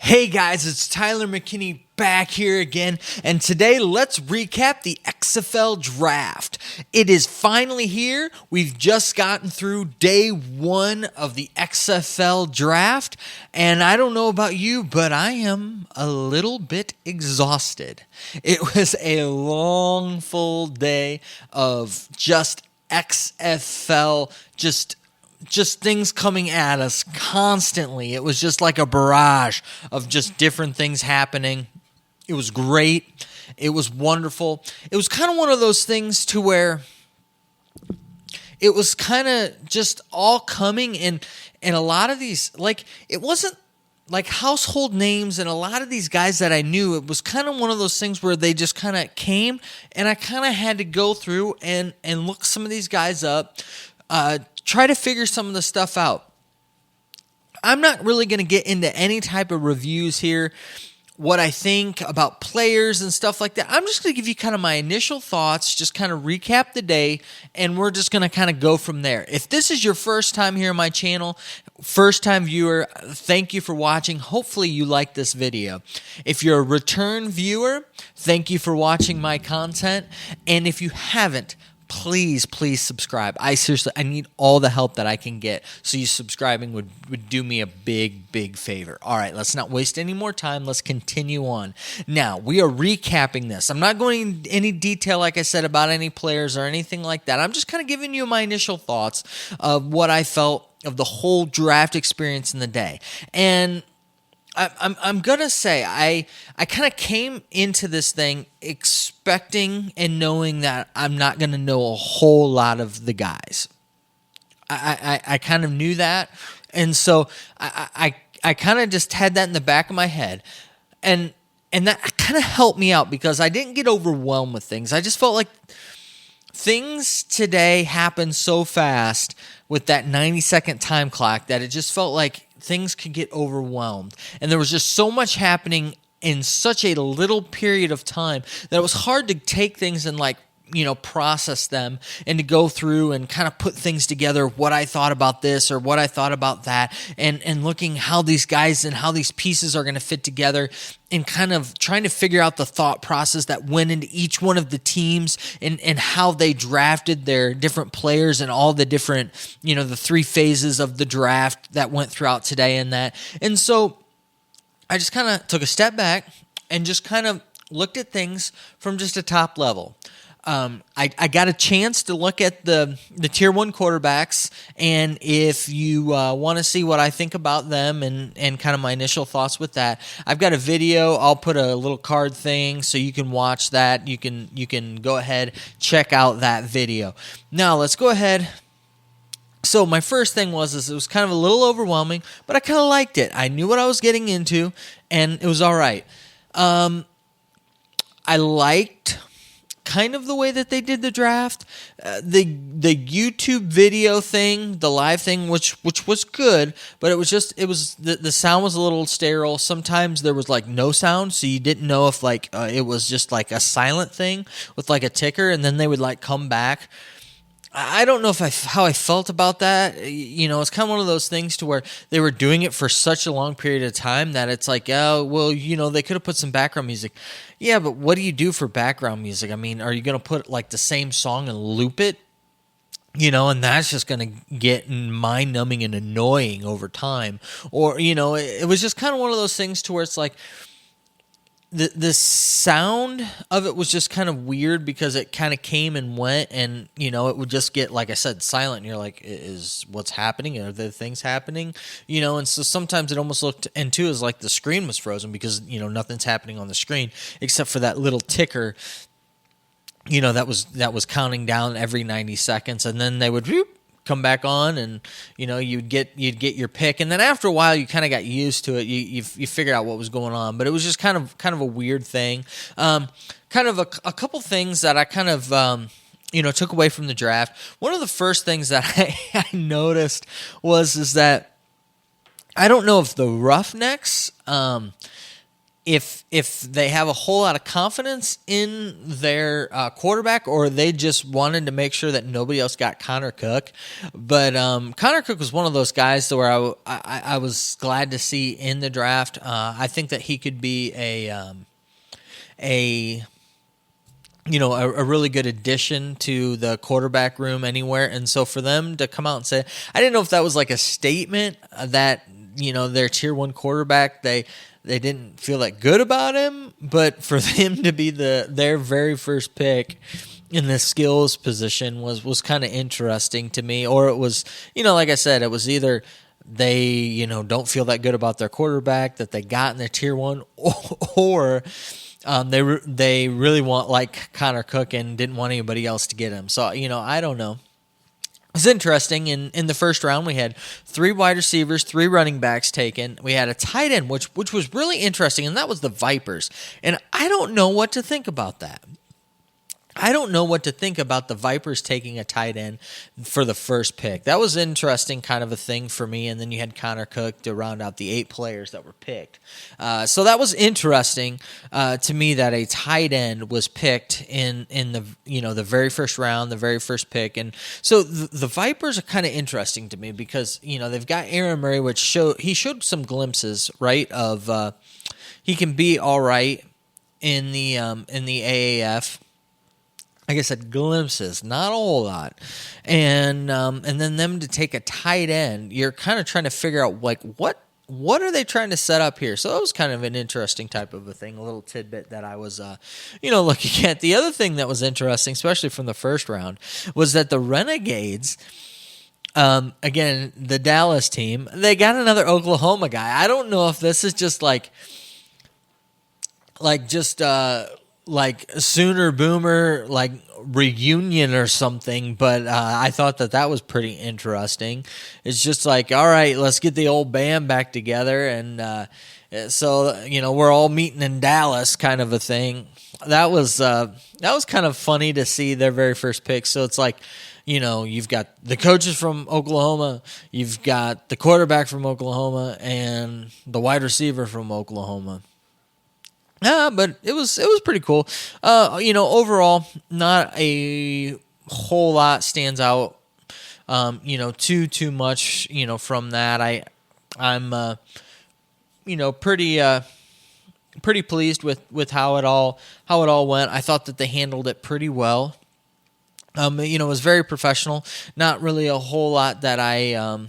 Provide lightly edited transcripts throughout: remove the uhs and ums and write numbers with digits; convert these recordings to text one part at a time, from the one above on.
Hey guys, it's Tyler McKinney back here again, and today let's recap the XFL Draft. It is finally here. We've just gotten through day one of the XFL Draft, and I don't know about you, but I am a little bit exhausted. It was a long, full day of just XFL, just things coming at us constantly. It was just like a barrage of just different things happening. It was great. It was wonderful. It was kind of one of those things to where it was kind of just all coming and a lot of these, like, it wasn't like household names, and a lot of these guys that I knew, it was kind of one of those things where they just kind of came, and I kind of had to go through and look some of these guys up, try to figure some of the stuff out. I'm not really going to get into any type of reviews here, what I think about players and stuff like that. I'm just going to give you kind of my initial thoughts, just kind of recap the day, and we're just going to kind of go from there. If this is your first time here on my channel, first time viewer, thank you for watching. Hopefully you like this video. If you're a return viewer, thank you for watching my content. And if you haven't, please subscribe. I need all the help that I can get. So you subscribing would do me a big favor. All right, let's not waste any more time. Let's continue on. Now, we are recapping this. I'm not going into any detail, like I said, about any players or anything like that. I'm just kind of giving you my initial thoughts of what I felt of the whole draft experience in the day. And I'm gonna say I kind of came into this thing expecting and knowing that I'm not gonna know a whole lot of the guys. I kind of knew that, and so I kind of just had that in the back of my head, and that kind of helped me out because I didn't get overwhelmed with things. I just felt like things today happened so fast with that 90-second time clock that it just felt like things could get overwhelmed. And there was just so much happening in such a little period of time that it was hard to take things and process them and to go through and kind of put things together, what I thought about this or what I thought about that, and looking how these guys and how these pieces are going to fit together, and kind of trying to figure out the thought process that went into each one of the teams and how they drafted their different players and all the different, the three phases of the draft that went throughout today and that. And so I just kind of took a step back and just kind of looked at things from just a top level. I got a chance to look at the tier 1 quarterbacks, and if you want to see what I think about them and kind of my initial thoughts with that, I've got a video. I'll put a little card thing so you can watch that. You can go ahead, check out that video. Now let's go ahead. So my first thing is it was kind of a little overwhelming, but I kind of liked it. I knew what I was getting into, and it was all right. I liked kind of the way that they did the draft, the YouTube video thing, the live thing, which was good, but the sound was a little sterile. Sometimes there was like no sound, so you didn't know if it was just like a silent thing with like a ticker, and then they would like come back. I don't know how I felt about that. It's kind of one of those things to where they were doing it for such a long period of time that it's like, oh, well, they could have put some background music. Yeah, but what do you do for background music? I mean, are you going to put like the same song and loop it? And that's just going to get mind-numbing and annoying over time. Or, it was just kind of one of those things to where it's like, the sound of it was just kind of weird because it kind of came and went, and it would just get, like I said, silent, and you're like, is what's happening? Are there things happening? And so sometimes it almost looked, and too, as like the screen was frozen because nothing's happening on the screen except for that little ticker that was counting down every 90 seconds, and then they would come back on, and you'd get your pick, and then after a while you kind of got used to it. You figured out what was going on, but it was just kind of a weird thing. Kind of a couple things that I kind of took away from the draft. One of the first things that I noticed is that I don't know if the Roughnecks if they have a whole lot of confidence in their quarterback, or they just wanted to make sure that nobody else got Connor Cook. But Connor Cook was one of those guys to where I was glad to see in the draft. I think that he could be a really good addition to the quarterback room anywhere. And so for them to come out and say, I didn't know if that was like a statement that, their tier 1 quarterback, they didn't feel that good about him, but for them to be their very first pick in the skills position was kind of interesting to me. Or it was, like I said, it was either they, don't feel that good about their quarterback that they got in their tier 1, or they really want like Connor Cook and didn't want anybody else to get him. So, I don't know. It's interesting. In the first round, we had 3 wide receivers, 3 running backs taken. We had a tight end, which was really interesting, and that was the Vipers. And I don't know what to think about that. I don't know what to think about the Vipers taking a tight end for the first pick. That was interesting, kind of a thing for me. And then you had Connor Cook to round out the 8 players that were picked. So that was interesting to me that a tight end was picked in the the very first round, the very first pick. And so the Vipers are kind of interesting to me because they've got Aaron Murray, which showed some glimpses, right, of he can be all right in the AAF. Like I said, glimpses, not a whole lot, and then them to take a tight end, you're kind of trying to figure out like what are they trying to set up here. So that was kind of an interesting type of a thing, a little tidbit that I was looking at. The other thing that was interesting, especially from the first round, was that the Renegades, again, the Dallas team, they got another Oklahoma guy. I don't know if this is just like Sooner Boomer like reunion or something, but I thought that was pretty interesting. It's just like, all right, let's get the old band back together, and so we're all meeting in Dallas, kind of a thing. That was kind of funny to see their very first pick. So it's like, you've got the coaches from Oklahoma, you've got the quarterback from Oklahoma, and the wide receiver from Oklahoma. But it was pretty cool. Overall, not a whole lot stands out. Too much. From that, I'm pretty pleased with how it all went. I thought that they handled it pretty well. It was very professional. Not really a whole lot that I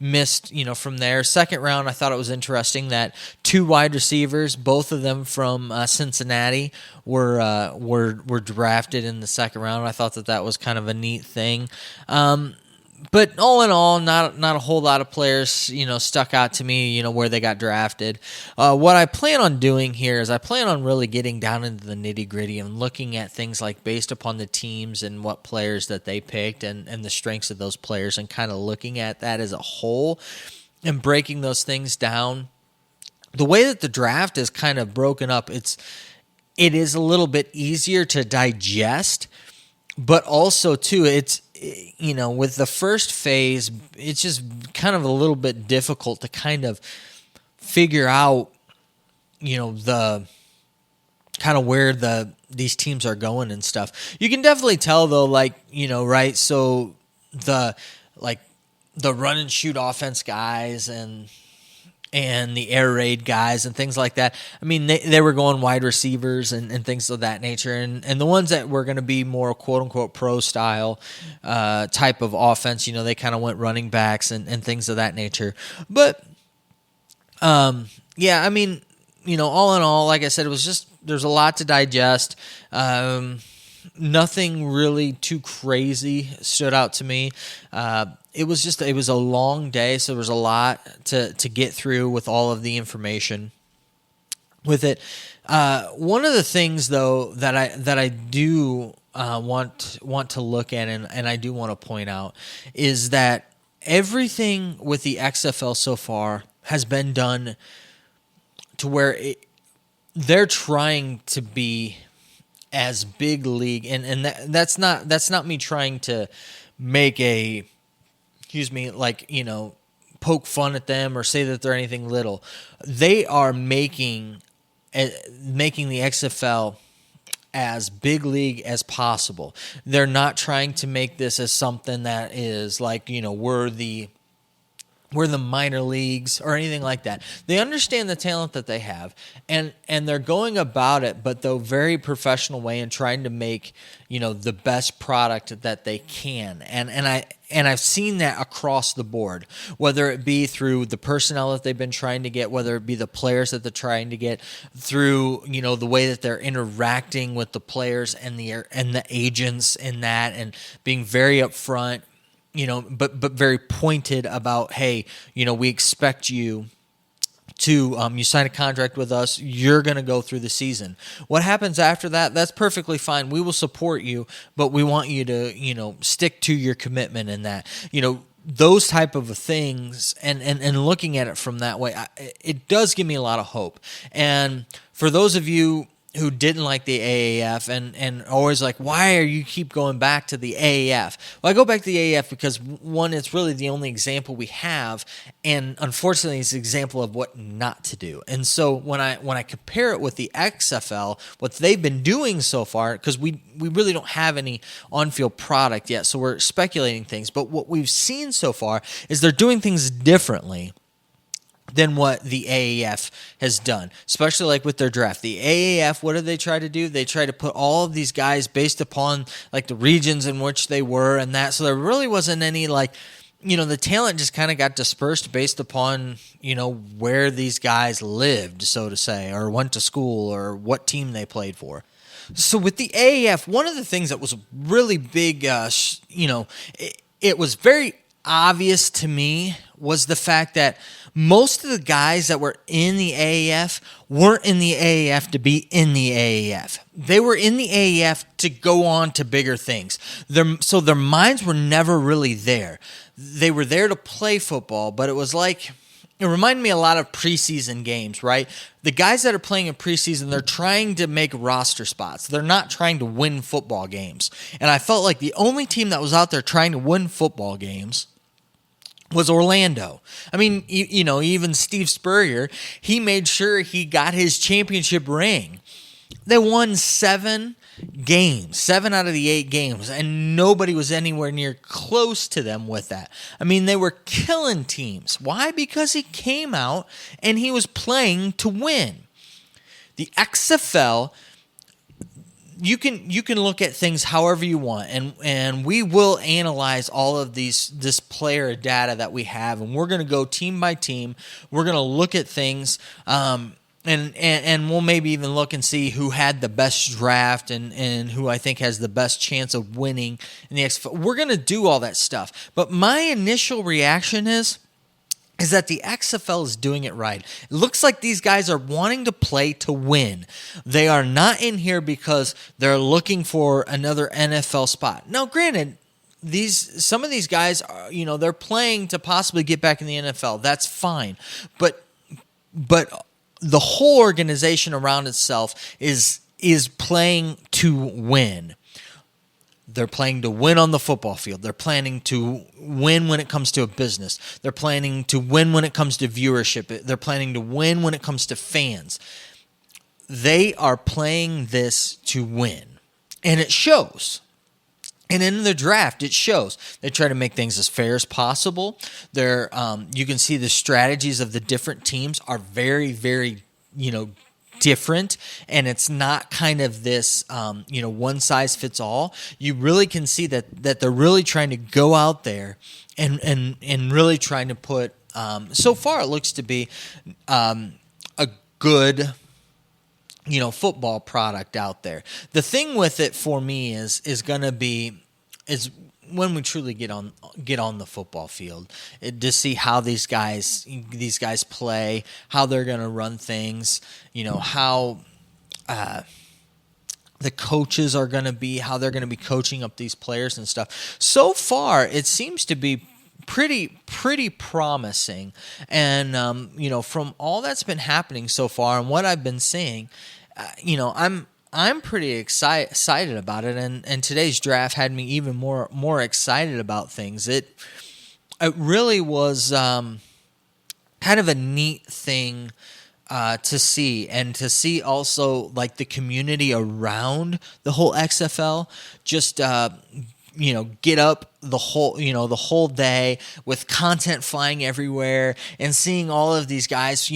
missed, from there. Second round, I thought it was interesting that 2 wide receivers, both of them from Cincinnati, were drafted in the second round. I thought that was kind of a neat thing. But all in all, not a whole lot of players, stuck out to me, where they got drafted. What I plan on doing here is I plan on really getting down into the nitty-gritty and looking at things like based upon the teams and what players that they picked and the strengths of those players, and kind of looking at that as a whole and breaking those things down. The way that the draft is kind of broken up, it is a little bit easier to digest, but also too, it's with the first phase, it's just kind of a little bit difficult to kind of figure out, the kind of where these teams are going and stuff. You can definitely tell though, like, right? So the run and shoot offense guys and the air raid guys and things like that. I mean, they were going wide receivers and things of that nature. And the ones that were going to be more quote-unquote pro-style type of offense, they kind of went running backs and things of that nature. But, yeah, I mean, all in all, like I said, it was just there's a lot to digest. Nothing really too crazy stood out to me. It was a long day, so there was a lot to get through with all of the information with it. One of the things though that I do want to look at and I do want to point out is that everything with the XFL so far has been done to where they're trying to be as big league, and that's not me trying to make a poke fun at them or say that they're anything little. They are making the XFL as big league as possible. They're not trying to make this as something that is like, we're the minor leagues or anything like that. They understand the talent that they have, and they're going about it, but the very professional way and trying to make, the best product that they can. And I've seen that across the board, whether it be through the personnel that they've been trying to get, whether it be the players that they're trying to get, through, the way that they're interacting with the players and the agents and that, and being very upfront, but very pointed about, hey, we expect you to, you sign a contract with us, you're going to go through the season. What happens after that, that's perfectly fine. We will support you, but we want you to, stick to your commitment in that. Those type of things, and looking at it from that way, it does give me a lot of hope. And for those of you who didn't like the AAF and always like, why are you keep going back to the AAF? Well, I go back to the AAF because, one, it's really the only example we have, and unfortunately it's an example of what not to do. And so when I compare it with the XFL, what they've been doing so far, because we really don't have any on-field product yet, so we're speculating things, but what we've seen so far is they're doing things differently than what the AAF has done, especially like with their draft. The AAF, what did they try to do? They tried to put all of these guys based upon like the regions in which they were and that. So there really wasn't any the talent just kind of got dispersed based upon, where these guys lived, so to say, or went to school or what team they played for. So with the AAF, one of the things that was really big, it was very obvious to me was the fact that most of the guys that were in the AAF weren't in the AAF to be in the AAF. They were in the AAF to go on to bigger things. So their minds were never really there. They were there to play football, but it was like, it reminded me a lot of preseason games, right? The guys that are playing in preseason, they're trying to make roster spots. They're not trying to win football games. And I felt like the only team that was out there trying to win football games was Orlando. I mean, even Steve Spurrier, he made sure he got his championship ring. They won 7 games, 7 out of the 8 games, and nobody was anywhere near close to them with that. I mean, they were killing teams. Why? Because he came out and he was playing to win. The XFL, you can look at things however you want, and we will analyze all of this player data that we have, and we're going to go team by team. We're going to look at things, and we'll maybe even look and see who had the best draft and who I think has the best chance of winning in the XFL. We're going to do all that stuff, but my initial reaction is that the XFL is doing it right. It looks like these guys are wanting to play to win. They are not in here because they're looking for another NFL spot. Now, granted, some of these guys are, they're playing to possibly get back in the NFL. That's fine. But the whole organization around itself is playing to win. They're playing to win on the football field. They're planning to win when it comes to a business. They're planning to win when it comes to viewership. They're planning to win when it comes to fans. They are playing this to win. And it shows. And in the draft, it shows. They try to make things as fair as possible. You can see the strategies of the different teams are very, very, different, and it's not kind of this one size fits all. You really can see that they're really trying to go out there and really trying to put so far it looks to be a good football product out there. The thing with it for me is going to be when we truly get on the football field, to see how these guys play, how they're going to run things, how the coaches are going to be, how they're going to be coaching up these players and stuff. So far, it seems to be pretty promising, and from all that's been happening so far and what I've been seeing, I'm pretty excited about it, and today's draft had me even more excited about things. It really was kind of a neat thing to see, and to see also like the community around the whole XFL just get up the whole day with content flying everywhere, and seeing all of these guys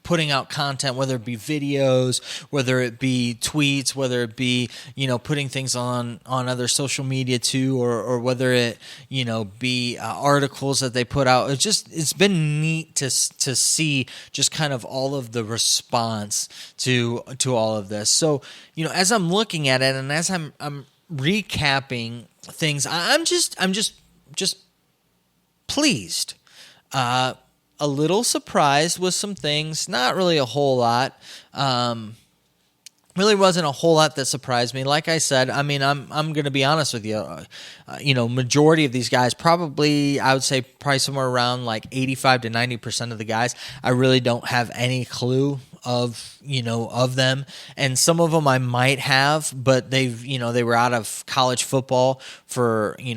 putting out content, whether it be videos, whether it be tweets, whether it be, putting things on other social media too, or whether it, be articles that they put out. It's been neat to see just kind of all of the response to all of this. So, as I'm looking at it and as I'm recapping things, I'm just pleased. A little surprised with some things, not really a whole lot. Really wasn't a whole lot that surprised me. Like I said, I mean, I'm going to be honest with you. Majority of these guys, probably, I would say probably somewhere around like 85 to 90% of the guys, I really don't have any clue of them. And some of them I might have, but they were out of college football for a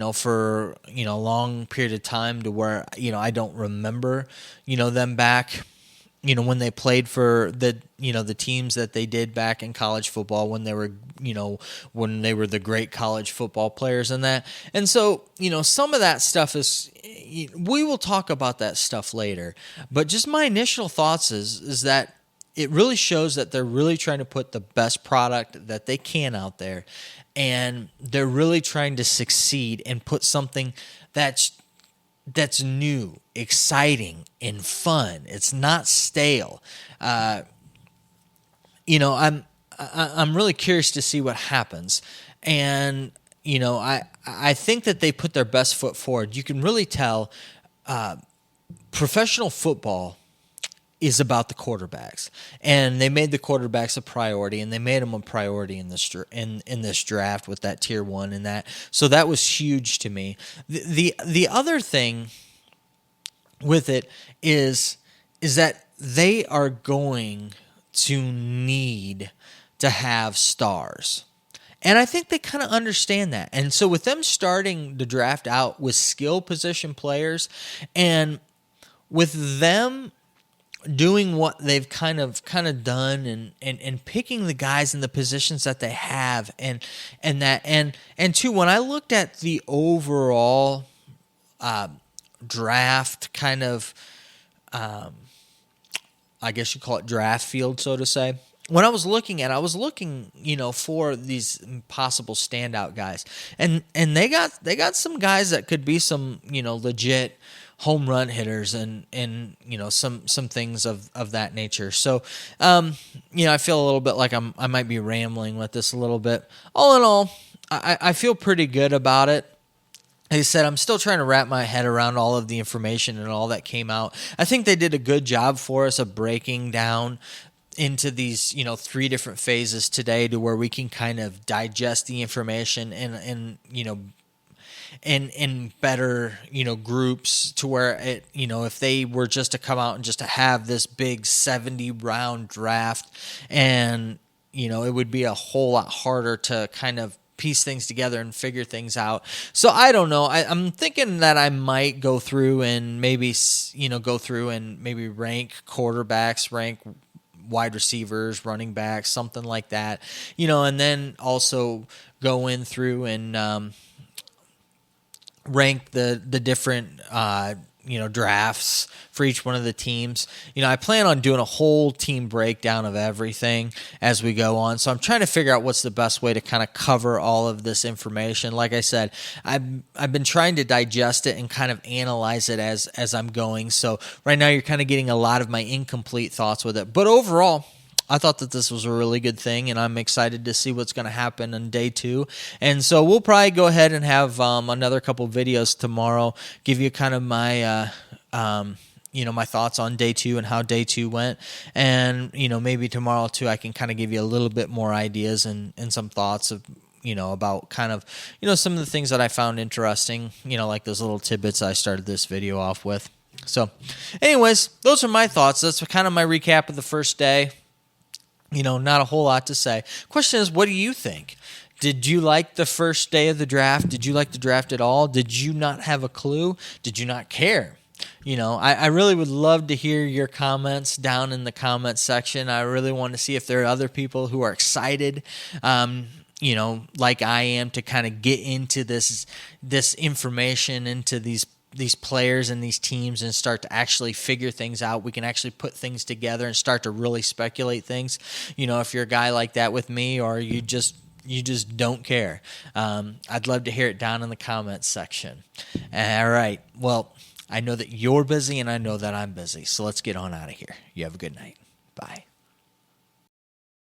long period of time to where, I don't remember, them back, when they played for the teams that they did back in college football, when they were the great college football players and that. And so, some of that stuff is, we will talk about that stuff later, but just my initial thoughts is that it really shows that they're really trying to put the best product that they can out there, and they're really trying to succeed and put something that's new, exciting, and fun. It's not stale. I'm really curious to see what happens, and I think that they put their best foot forward. You can really tell professional football is about the quarterbacks, and they made the quarterbacks a priority, and they made them a priority in this in this draft with that tier 1 and that. So that was huge to me. The other thing with it is that they are going to need to have stars. And I think they kind of understand that. And so with them starting the draft out with skill position players, and with them doing what they've kind of done, and picking the guys in the positions that they have, and two, when I looked at the overall draft kind of, I guess you call it draft field, so to say. When I was looking, for these possible standout guys, and they got some guys that could be some, legit home run hitters, and some things of that nature. So, I feel a little bit like I might be rambling with this a little bit. All in all, I feel pretty good about it. Like I said, I'm still trying to wrap my head around all of the information and all that came out. I think they did a good job for us of breaking down into these, 3 different phases today, to where we can kind of digest the information and in better, groups, to where it, if they were just to come out and just to have this big 70 round draft, and, it would be a whole lot harder to kind of piece things together and figure things out. So I don't know. I'm thinking that I might go through and maybe, rank quarterbacks, rank wide receivers, running backs, something like that, and then also go in through and rank the different drafts for each one of the teams. I plan on doing a whole team breakdown of everything as we go on. So I'm trying to figure out what's the best way to kind of cover all of this information. Like I said, I've been trying to digest it and kind of analyze it as I'm going. So right now you're kind of getting a lot of my incomplete thoughts with it. But overall, I thought that this was a really good thing, and I'm excited to see what's going to happen on day 2. And so we'll probably go ahead and have another couple videos tomorrow, give you kind of my my thoughts on day 2 and how day 2 went. And, maybe tomorrow too, I can kind of give you a little bit more ideas and some thoughts of, about kind of, some of the things that I found interesting, like those little tidbits I started this video off with. So anyways, those are my thoughts. That's kind of my recap of the first day. Not a whole lot to say. Question is, what do you think? Did you like the first day of the draft? Did you like the draft at all? Did you not have a clue? Did you not care? I really would love to hear your comments down in the comments section. I really want to see if there are other people who are excited, like I am, to kind of get into this information, into these players and these teams, and start to actually figure things out. We can actually put things together and start to really speculate things. If you're a guy like that with me, or you just don't care, I'd love to hear it down in the comments section. All right. Well, I know that you're busy and I know that I'm busy, so let's get on out of here. You have a good night. Bye.